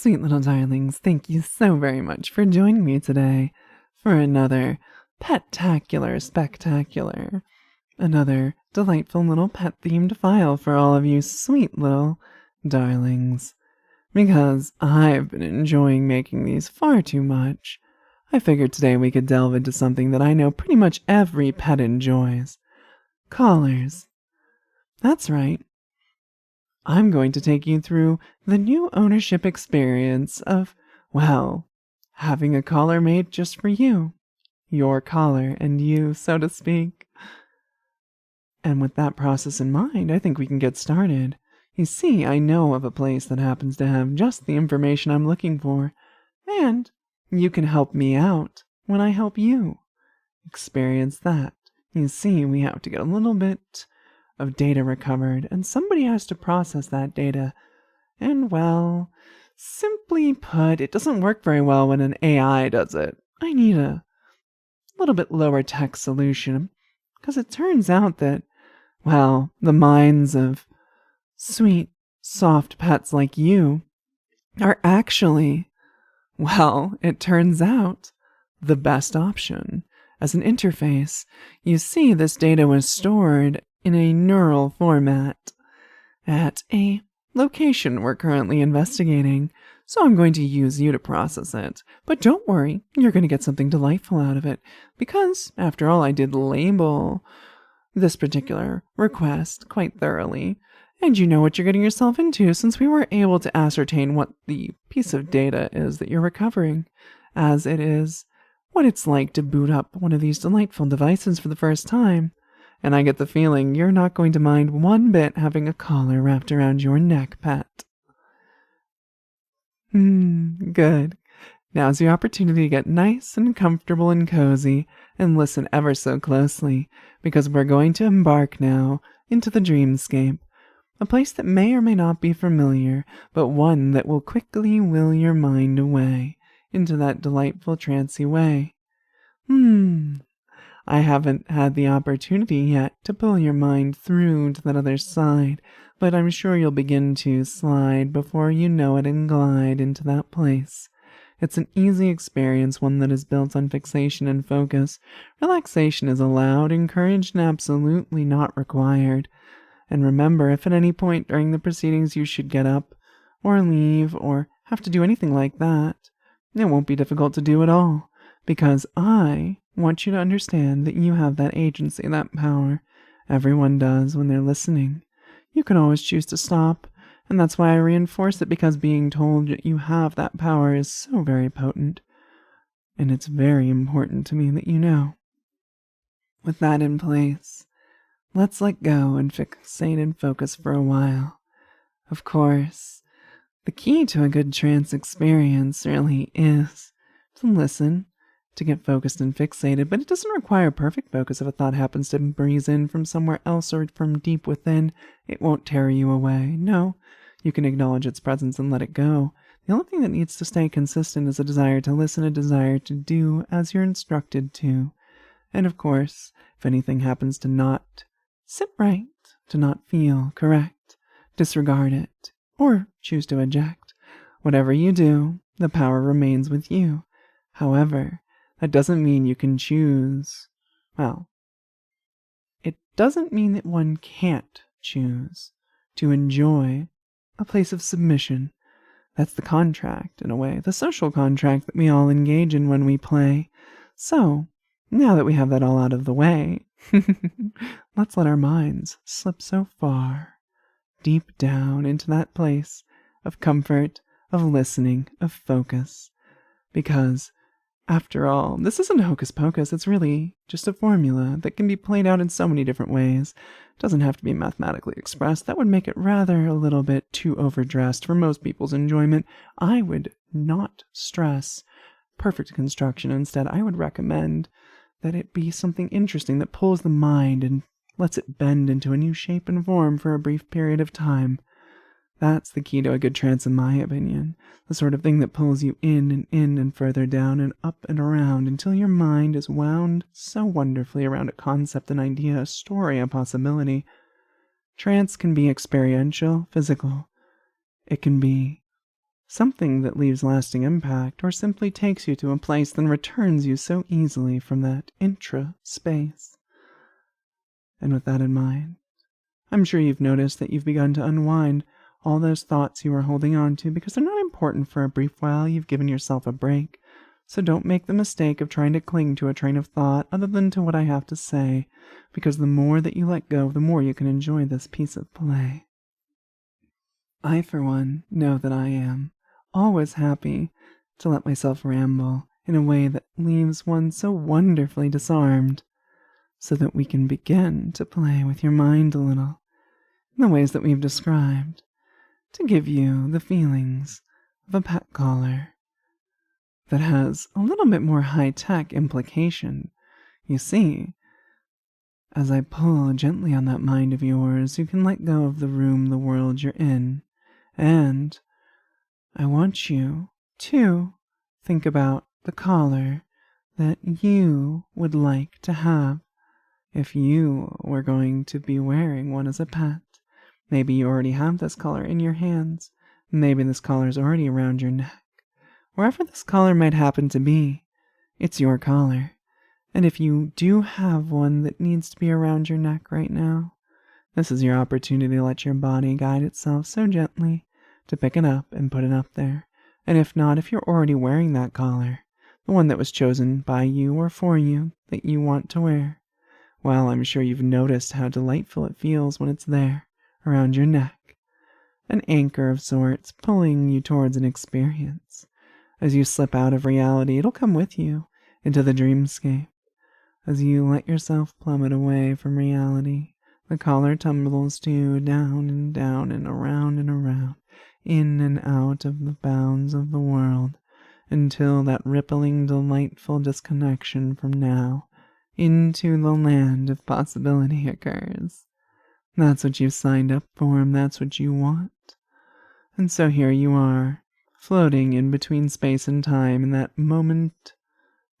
Sweet little darlings, thank you so very much for joining me today for another pet-tacular spectacular. Another delightful little pet-themed file for all of you sweet little darlings. Because I've been enjoying making these far too much, I figured today we could delve into something that I know pretty much every pet enjoys. Collars. That's right. I'm going to take you through the new ownership experience of, well, having a collar made just for you. Your collar and you, so to speak. And with that process in mind, I think we can get started. You see, I know of a place that happens to have just the information I'm looking for, and you can help me out when I help you experience that. You see, we have to get a little bit of data recovered, and somebody has to process that data. And, well, simply put, it doesn't work very well when an AI does it. I need a little bit lower tech solution, because it turns out that, well, the minds of sweet, soft pets like you are actually, well, it turns out, the best option. As an interface, you see this data was stored in a neural format at a location we're currently investigating, so I'm going to use you to process it. But don't worry, you're going to get something delightful out of it, because, after all, I did label this particular request quite thoroughly, and you know what you're getting yourself into since we were able to ascertain what the piece of data is that you're recovering, as it is what it's like to boot up one of these delightful devices for the first time. And I get the feeling you're not going to mind one bit having a collar wrapped around your neck, pet. Good. Now's your opportunity to get nice and comfortable and cozy and listen ever so closely, because we're going to embark now into the dreamscape, a place that may or may not be familiar, but one that will quickly will your mind away into that delightful trancy way. I haven't had the opportunity yet to pull your mind through to that other side, but I'm sure you'll begin to slide before you know it and glide into that place. It's an easy experience, one that is built on fixation and focus. Relaxation is allowed, encouraged, and absolutely not required. And remember, if at any point during the proceedings you should get up, or leave, or have to do anything like that, it won't be difficult to do at all, because I want you to understand that you have that agency, that power. Everyone does when they're listening. You can always choose to stop, and that's why I reinforce it, because being told that you have that power is so very potent, and it's very important to me that you know. With that in place, let's let go and fixate and focus for a while. Of course, the key to a good trance experience really is to listen, to get focused and fixated, but it doesn't require perfect focus. If a thought happens to breeze in from somewhere else or from deep within, it won't tear you away. No, you can acknowledge its presence and let it go. The only thing that needs to stay consistent is a desire to listen, a desire to do as you're instructed to. And of course, if anything happens to not sit right, to not feel correct, disregard it, or choose to eject. Whatever you do, the power remains with you. However, that doesn't mean you can choose. Well, it doesn't mean that one can't choose to enjoy a place of submission. That's the contract, in a way, the social contract that we all engage in when we play. So, now that we have that all out of the way, let's let our minds slip so far, deep down into that place of comfort, of listening, of focus. Because, after all, this isn't hocus pocus, it's really just a formula that can be played out in so many different ways. It doesn't have to be mathematically expressed. That would make it rather a little bit too overdressed for most people's enjoyment. I would not stress perfect construction. Instead, I would recommend that it be something interesting that pulls the mind and lets it bend into a new shape and form for a brief period of time. That's the key to a good trance, in my opinion. The sort of thing that pulls you in and further down and up and around until your mind is wound so wonderfully around a concept, an idea, a story, a possibility. Trance can be experiential, physical. It can be something that leaves lasting impact or simply takes you to a place then returns you so easily from that intra-space. And with that in mind, I'm sure you've noticed that you've begun to unwind all those thoughts you were holding on to because they're not important for a brief while. You've given yourself a break. So don't make the mistake of trying to cling to a train of thought other than to what I have to say, because the more that you let go, the more you can enjoy this piece of play. I, for one, know that I am always happy to let myself ramble in a way that leaves one so wonderfully disarmed, so that we can begin to play with your mind a little, in the ways that we've described, to give you the feelings of a pet collar that has a little bit more high-tech implication. You see, as I pull gently on that mind of yours, you can let go of the room, the world you're in, and I want you to think about the collar that you would like to have if you were going to be wearing one as a pet. Maybe you already have this collar in your hands. Maybe this collar is already around your neck. Wherever this collar might happen to be, it's your collar. And if you do have one that needs to be around your neck right now, this is your opportunity to let your body guide itself so gently to pick it up and put it up there. And if not, if you're already wearing that collar, the one that was chosen by you or for you that you want to wear, well, I'm sure you've noticed how delightful it feels when it's there, around your neck. An anchor of sorts, pulling you towards an experience. As you slip out of reality, it'll come with you into the dreamscape. As you let yourself plummet away from reality, the collar tumbles to you down and around, in and out of the bounds of the world, until that rippling, delightful disconnection from now into the land of possibility occurs. That's what you've signed up for, and that's what you want. And so here you are, floating in between space and time in that moment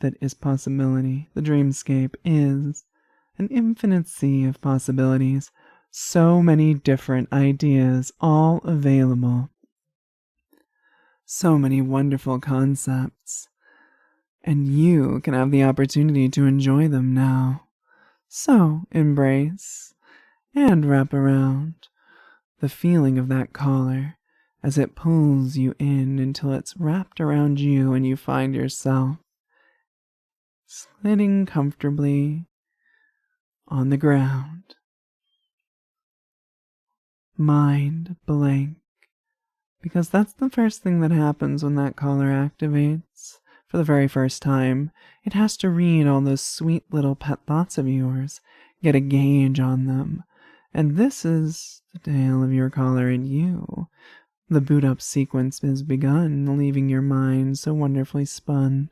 that is possibility. The dreamscape is an infinite sea of possibilities, so many different ideas, all available. So many wonderful concepts, and you can have the opportunity to enjoy them now. So embrace and wrap around the feeling of that collar as it pulls you in until it's wrapped around you and you find yourself sliding comfortably on the ground, mind blank, because that's the first thing that happens when that collar activates. For the very first time, it has to read all those sweet little pet thoughts of yours, get a gauge on them, and this is the tale of your collar and you. The boot-up sequence has begun, leaving your mind so wonderfully spun,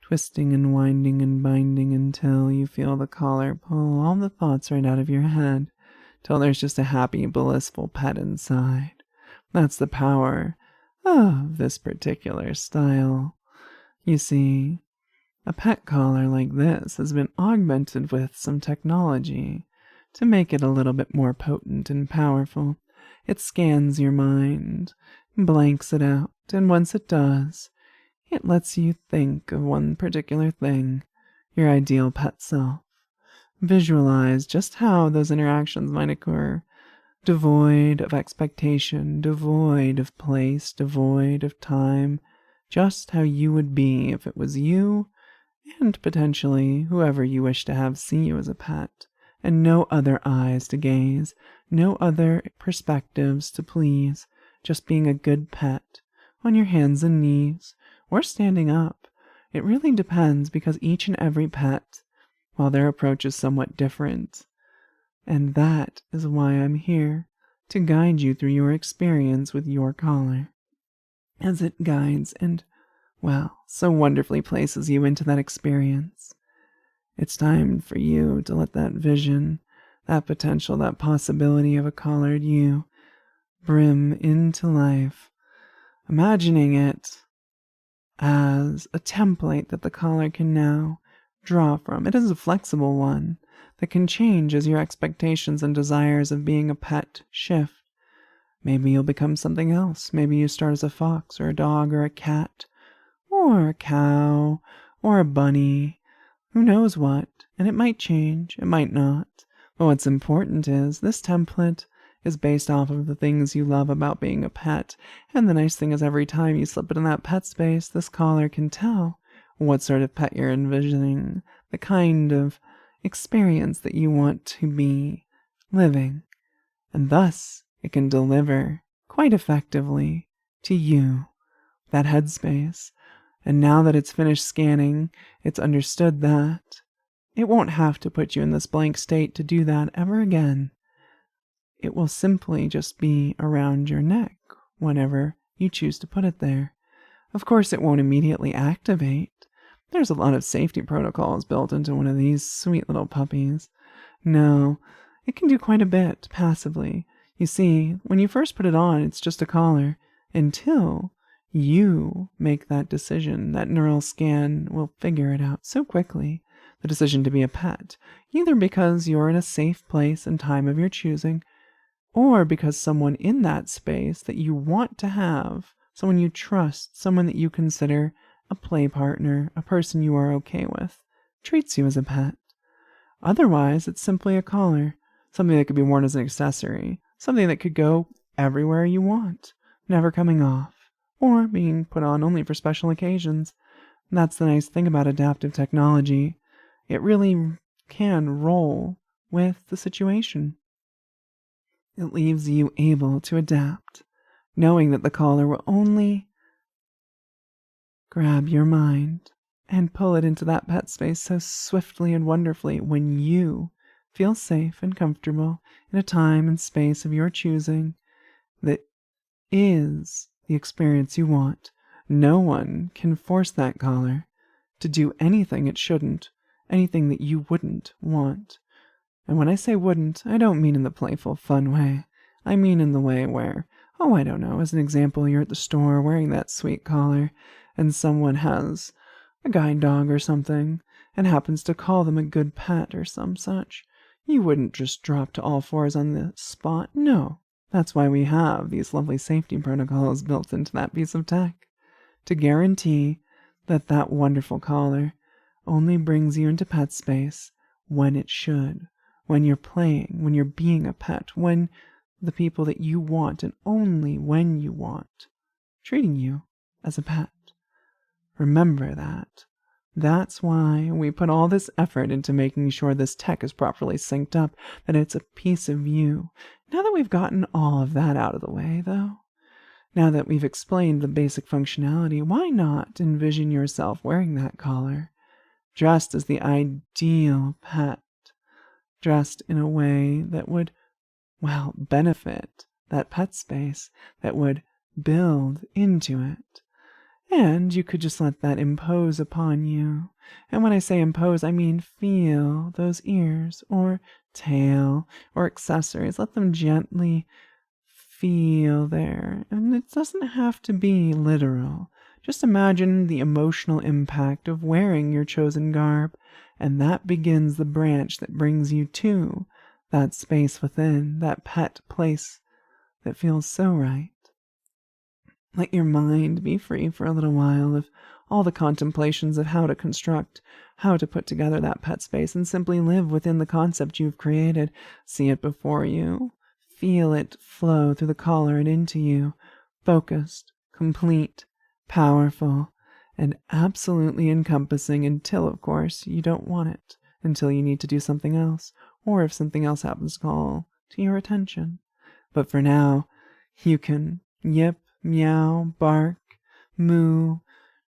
twisting and winding and binding until you feel the collar pull all the thoughts right out of your head, till there's just a happy, blissful pet inside. That's the power of this particular style. You see, a pet collar like this has been augmented with some technology to make it a little bit more potent and powerful. It scans your mind, blanks it out, and once it does, it lets you think of one particular thing, your ideal pet self. Visualize just how those interactions might occur, devoid of expectation, devoid of place, devoid of time, just how you would be if it was you, and potentially whoever you wish to have see you as a pet, and no other eyes to gaze, no other perspectives to please, just being a good pet, on your hands and knees, or standing up. It really depends, because each and every pet, while their approach is somewhat different, and that is why I'm here, to guide you through your experience with your collar, as it guides and, well, so wonderfully places you into that experience. It's time for you to let that vision, that potential, that possibility of a collared you brim into life, imagining it as a template that the collar can now draw from. It is a flexible one that can change as your expectations and desires of being a pet shift. Maybe you'll become something else. Maybe you start as a fox or a dog or a cat or a cow or a bunny. Who knows what? And it might change, it might not. But what's important is this template is based off of the things you love about being a pet. And the nice thing is every time you slip it in that pet space, this collar can tell what sort of pet you're envisioning, the kind of experience that you want to be living. And thus, it can deliver quite effectively to you that headspace. And now that it's finished scanning, it's understood that it won't have to put you in this blank state to do that ever again. It will simply just be around your neck whenever you choose to put it there. Of course, it won't immediately activate. There's a lot of safety protocols built into one of these sweet little puppies. No, it can do quite a bit passively. You see, when you first put it on, it's just a collar until you make that decision. That neural scan will figure it out so quickly. The decision to be a pet, either because you're in a safe place and time of your choosing, or because someone in that space that you want to have, someone you trust, someone that you consider a play partner, a person you are okay with, treats you as a pet. Otherwise, it's simply a collar, something that could be worn as an accessory, something that could go everywhere you want, never coming off, or being put on only for special occasions. And that's the nice thing about adaptive technology. It really can roll with the situation. It leaves you able to adapt, knowing that the collar will only grab your mind and pull it into that pet space so swiftly and wonderfully when you feel safe and comfortable in a time and space of your choosing that is the experience you want. No one can force that collar to do anything it shouldn't, anything that you wouldn't want. And when I say wouldn't, I don't mean in the playful, fun way. I mean in the way where, I don't know, as an example, you're at the store wearing that sweet collar, and someone has a guide dog or something, and happens to call them a good pet or some such. You wouldn't just drop to all fours on the spot. No. That's why we have these lovely safety protocols built into that piece of tech, to guarantee that that wonderful collar only brings you into pet space when it should. When you're playing, when you're being a pet, when the people that you want, and only when you want, treating you as a pet. Remember that. That's why we put all this effort into making sure this tech is properly synced up, that it's a piece of you. Now that we've gotten all of that out of the way, though, now that we've explained the basic functionality, why not envision yourself wearing that collar, dressed as the ideal pet? Dressed in a way that would, benefit that pet space, that would build into it. And you could just let that impose upon you. And when I say impose, I mean feel those ears or tail or accessories. Let them gently feel there. And it doesn't have to be literal. Just imagine the emotional impact of wearing your chosen garb, and that begins the branch that brings you to that space within, that pet place that feels so right. Let your mind be free for a little while of all the contemplations of how to construct, how to put together that pet space, and simply live within the concept you've created. See it before you. Feel it flow through the collar and into you, focused, complete, powerful, and absolutely encompassing until, of course, you don't want it, until you need to do something else, or if something else happens to call to your attention. But for now, you can yip, meow, bark, moo,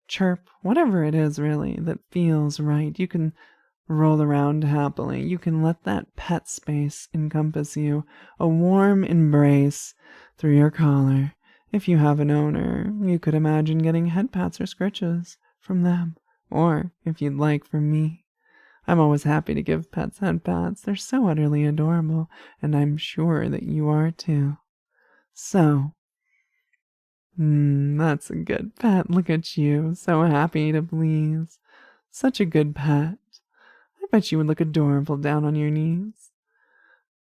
chirp, whatever it is really that feels right. You can roll around happily. You can let that pet space encompass you, a warm embrace through your collar. If you have an owner, you could imagine getting head pats or scritches from them, or, if you'd like, from me. I'm always happy to give pets head pats. They're so utterly adorable, and I'm sure that you are too. So, that's a good pet. Look at you, so happy to please. Such a good pet. I bet you would look adorable down on your knees.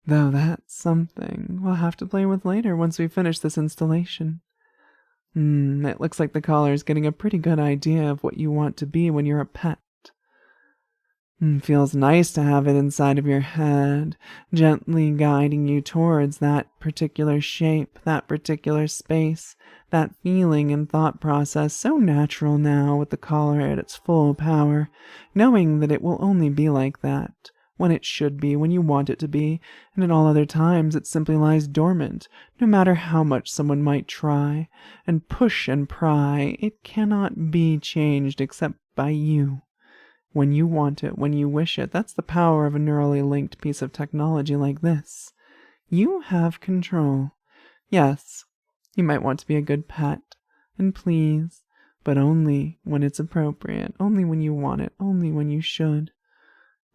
Though that's something we'll have to play with later once we finish this installation. It looks like the collar's getting a pretty good idea of what you want to be when you're a pet. Feels nice to have it inside of your head, gently guiding you towards that particular shape, that particular space, that feeling and thought process so natural now with the collar at its full power, knowing that it will only be like that when it should be, when you want it to be, and at all other times it simply lies dormant, no matter how much someone might try, and push and pry, it cannot be changed except by you. When you want it, when you wish it. That's the power of a neurally linked piece of technology like this. You have control. Yes, you might want to be a good pet, and please, but only when it's appropriate, only when you want it, only when you should.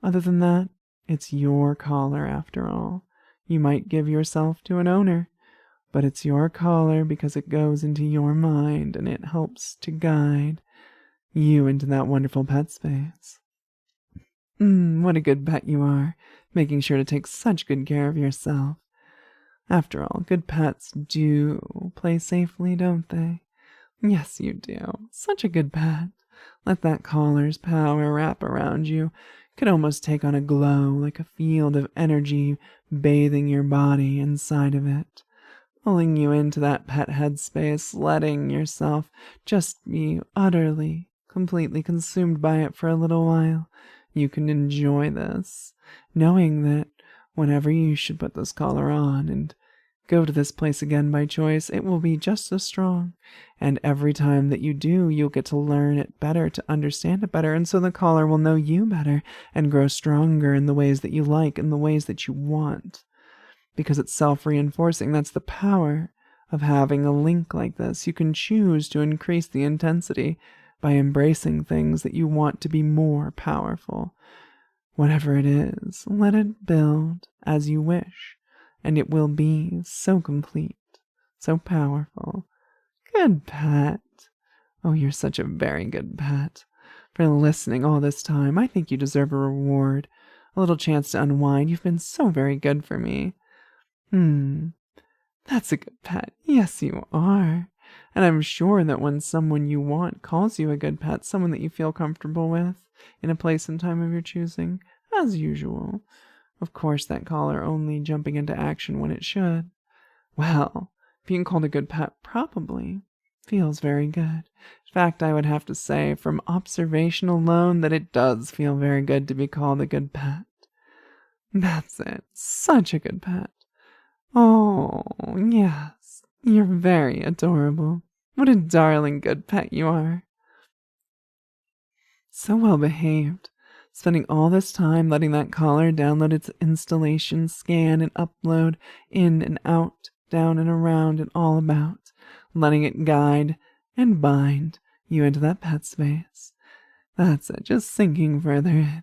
Other than that, it's your collar after all. You might give yourself to an owner, but it's your collar because it goes into your mind and it helps to guide you into that wonderful pet space. What a good pet you are, making sure to take such good care of yourself. After all, good pets do play safely, don't they? Yes, you do. Such a good pet. Let that collar's power wrap around you. Could almost take on a glow, like a field of energy bathing your body inside of it, pulling you into that pet headspace, letting yourself just be utterly, completely consumed by it for a little while. You can enjoy this, knowing that whenever you should put this collar on and go to this place again by choice, it will be just as strong. And every time that you do, you'll get to learn it better, to understand it better, and so the collar will know you better and grow stronger in the ways that you like, in the ways that you want. Because it's self-reinforcing. That's the power of having a link like this. You can choose to increase the intensity by embracing things that you want to be more powerful. Whatever it is, let it build as you wish, and it will be so complete, so powerful. Good pet. Oh, you're such a very good pet. For listening all this time, I think you deserve a reward, a little chance to unwind. You've been so very good for me. That's a good pet. Yes, you are. And I'm sure that when someone you want calls you a good pet, someone that you feel comfortable with, in a place and time of your choosing, as usual, of course that collar only jumping into action when it should, well, being called a good pet probably feels very good. In fact, I would have to say, from observation alone, that it does feel very good to be called a good pet. That's it. Such a good pet. Oh, yes, you're very adorable. What a darling good pet you are. So well behaved, spending all this time letting that collar download its installation, scan, and upload, in and out, down and around and all about, letting it guide and bind you into that pet space. That's it, just sinking further in,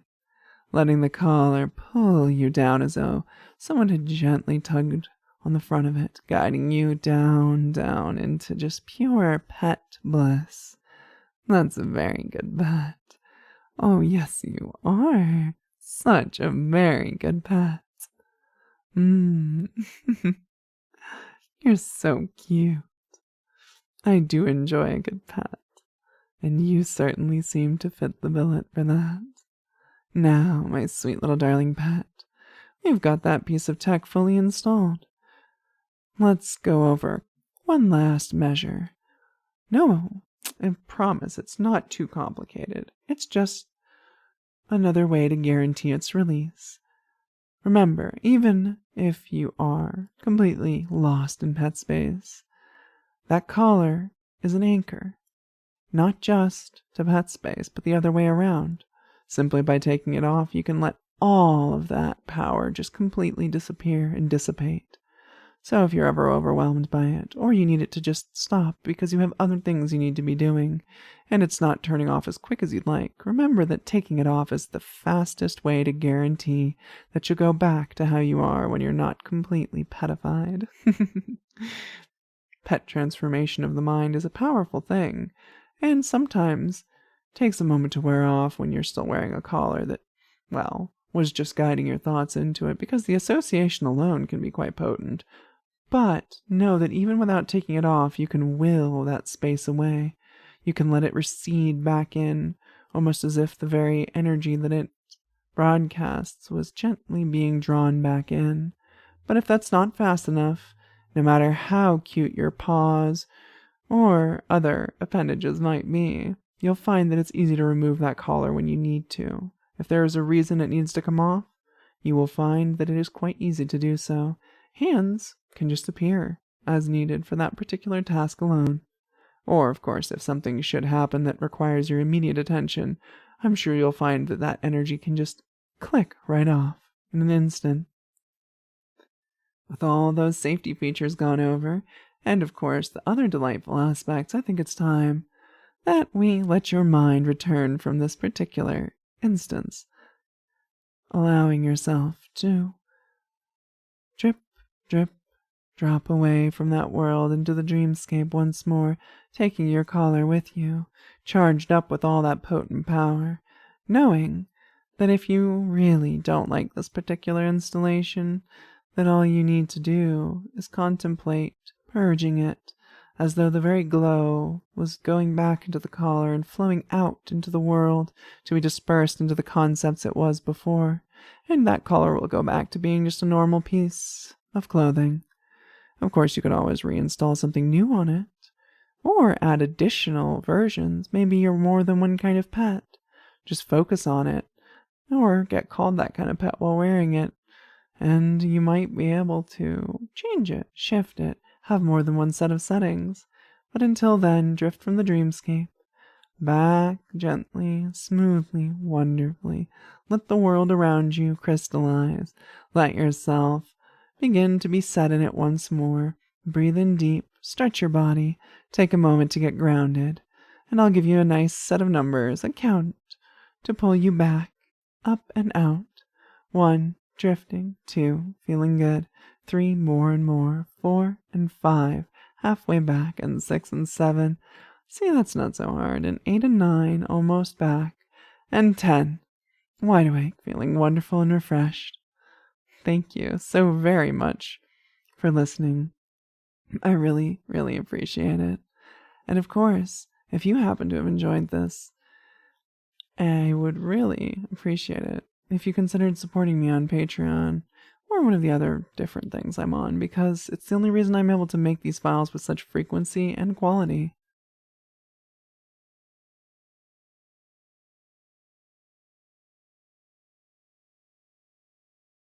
letting the collar pull you down as though someone had gently tugged on the front of it, guiding you down, down into just pure pet bliss. That's a very good pet. Oh, yes, you are. Such a very good pet. You're so cute. I do enjoy a good pet, and you certainly seem to fit the billet for that. Now, my sweet little darling pet, we've got that piece of tech fully installed. Let's go over one last measure. No, I promise it's not too complicated. It's just another way to guarantee its release. Remember, even if you are completely lost in pet space, that collar is an anchor, not just to pet space, but the other way around. Simply by taking it off, you can let all of that power just completely disappear and dissipate. So if you're ever overwhelmed by it, or you need it to just stop because you have other things you need to be doing, and it's not turning off as quick as you'd like, remember that taking it off is the fastest way to guarantee that you'll go back to how you are when you're not completely petified. Pet transformation of the mind is a powerful thing, and sometimes takes a moment to wear off when you're still wearing a collar that, well, was just guiding your thoughts into it, because the association alone can be quite potent. But know that even without taking it off, you can will that space away. You can let it recede back in, almost as if the very energy that it broadcasts was gently being drawn back in. But if that's not fast enough, no matter how cute your paws or other appendages might be, you'll find that it's easy to remove that collar when you need to. If there is a reason it needs to come off, you will find that it is quite easy to do so. Hands can just appear as needed for that particular task alone. Or, of course, if something should happen that requires your immediate attention, I'm sure you'll find that that energy can just click right off in an instant. With all those safety features gone over, and of course the other delightful aspects, I think it's time that we let your mind return from this particular instance, allowing yourself to drip, drip, drop away from that world into the dreamscape once more, taking your collar with you, charged up with all that potent power, knowing that if you really don't like this particular installation, that all you need to do is contemplate purging it, as though the very glow was going back into the collar and flowing out into the world to be dispersed into the concepts it was before, and that collar will go back to being just a normal piece of clothing. Of course, you could always reinstall something new on it, or add additional versions. Maybe you're more than one kind of pet. Just focus on it, or get called that kind of pet while wearing it, and you might be able to change it, shift it, have more than one set of settings. But until then, drift from the dreamscape, back gently, smoothly, wonderfully. Let the world around you crystallize. Let yourself begin to be set in it once more. Breathe in deep, stretch your body, take a moment to get grounded, and I'll give you a nice set of numbers, a count, to pull you back, up and out. 1, drifting. 2, feeling good. 3, more and more. 4 and 5, halfway back. And 6 and 7, see, that's not so hard. And 8 and 9, almost back. And 10, wide awake, feeling wonderful and refreshed. Thank you so very much for listening. I really, really appreciate it. And of course, if you happen to have enjoyed this, I would really appreciate it if you considered supporting me on Patreon or one of the other different things I'm on, because it's the only reason I'm able to make these files with such frequency and quality.